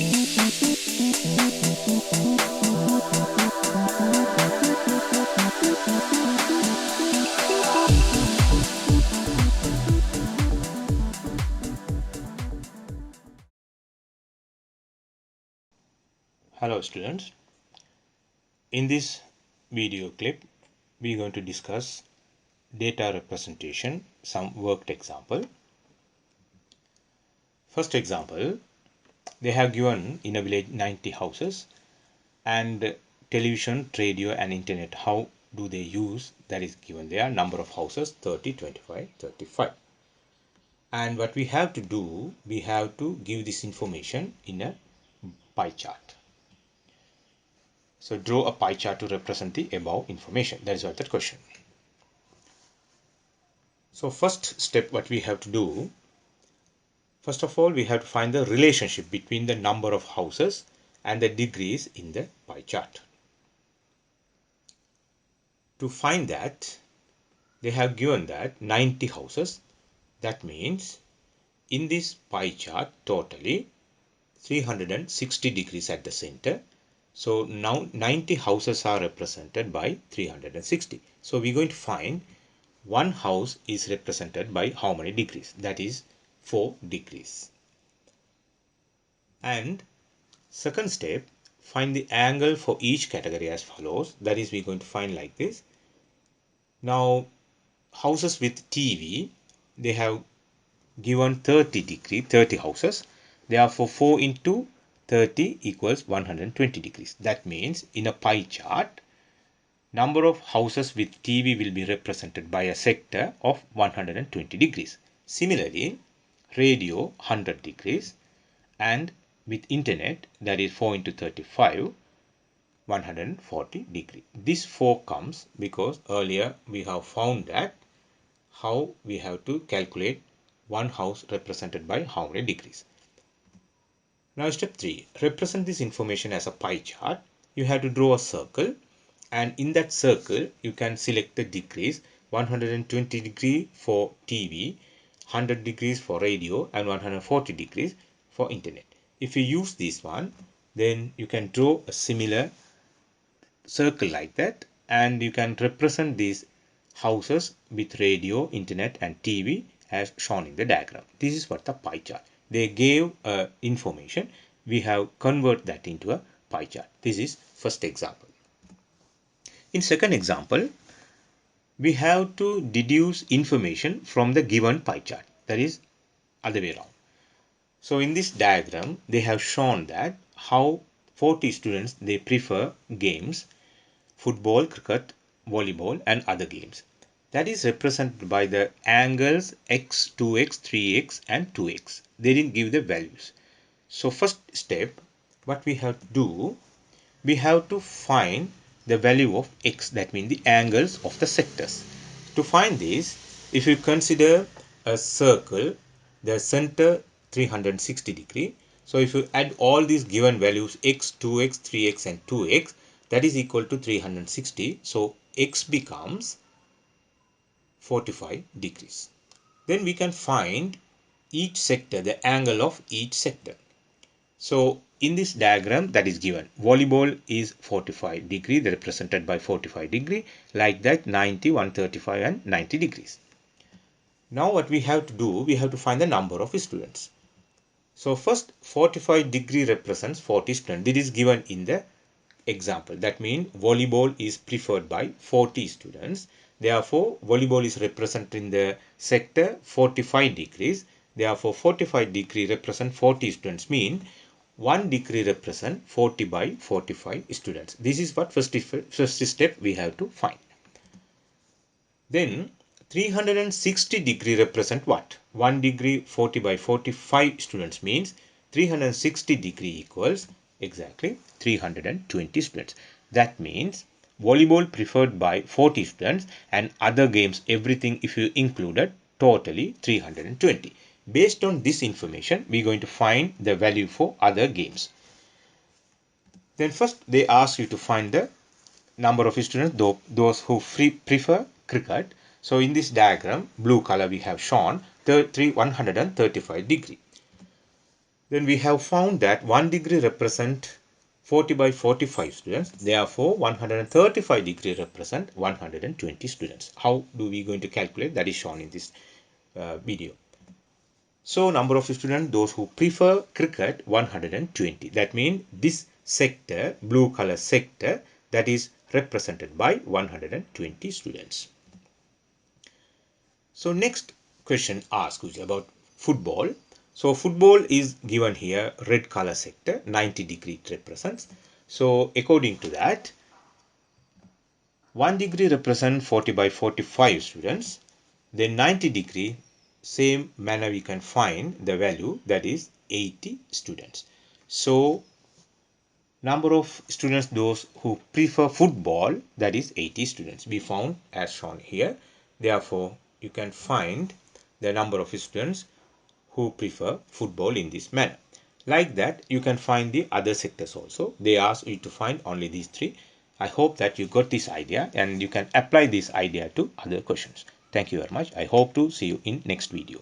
Hello students, in this video clip we are going to discuss data representation, some worked example. First example, they have given in a village 90 houses and television, radio and internet. How do they use? That is given there. Number of houses 30, 25, 35. And what we have to do, we have to give this information in a pie chart. So draw a pie chart to represent the above information. That is what the question. So first step what we have to do, first of all we have to find the relationship between the number of houses and the degrees in the pie chart. To find that, they have given that 90 houses. That means in this pie chart totally 360 degrees at the center. So now 90 houses are represented by 360. So we're going to find one house is represented by how many degrees? That is 4 degrees. And second step, find the angle for each category as follows. That is, we're going to find like this. Now houses with TV, they have given 30 degree, 30 houses. Therefore 4 into 30 equals 120 degrees. That means in a pie chart, number of houses with TV will be represented by a sector of 120 degrees. Similarly, radio 100 degrees and with internet, that is 4 into 35, 140 degree. This 4 comes because earlier we have found that how we have to calculate one house represented by how many degrees. Now step 3, represent this information as a pie chart. You have to draw a circle, and in that circle you can select the degrees. 120 degree for TV, 100 degrees for radio and 140 degrees for internet. If you use this one, then you can draw a similar circle like that, and you can represent these houses with radio, internet and TV as shown in the diagram. This is what the pie chart. They gave information. We have converted that into a pie chart. This is first example. In second example, we have to deduce information from the given pie chart. That is other way around. So in this diagram, they have shown that how 40 students, they prefer games, football, cricket, volleyball and other games. That is represented by the angles x, 2x, 3x and 2x. They didn't give the values. So first step, what we have to do, we have to find the value of x, that means the angles of the sectors. To find this, if you consider a circle, the center 360 degree. So if you add all these given values x, 2x, 3x and 2x, that is equal to 360. So x becomes 45 degrees. Then we can find each sector, the angle of each sector. So in this diagram that is given, volleyball is 45 degree, represented by 45 degree, like that 90, 135 and 90 degrees. Now what we have to do, we have to find the number of students. So first 45 degree represents 40 students. This is given in the example. That means volleyball is preferred by 40 students. Therefore, volleyball is represented in the sector 45 degrees. Therefore, 45 degree represent 40 students, mean 1 degree represent 40 by 45 students. This is what first step we have to find. Then 360 degree represent what? 1 degree 40 by 45 students means 360 degree equals exactly 320 students. That means volleyball preferred by 40 students and other games, everything if you included, totally 320. Based on this information, we're going to find the value for other games. Then first they ask you to find the number of students, those who prefer cricket. So in this diagram, blue color we have shown 135 degree. Then we have found that 1 degree represent 40 by 45 students. Therefore, 135 degree represent 120 students. How do we going to calculate? That is shown in this video. So number of students, those who prefer cricket, 120. That means this sector, blue color sector, that is represented by 120 students. So next question asks is about football. So football is given here, red color sector, 90 degree it represents. So according to that, 1 degree represent 40 by 45 students. Then 90 degree, same manner we can find the value, that is 80 students. So number of students those who prefer football, that is 80 students, we found as shown here. Therefore, you can find the number of students who prefer football in this manner. Like that, you can find the other sectors also. They ask you to find only these three. I hope that you got this idea and you can apply this idea to other questions. Thank you very much. I hope to see you in next video.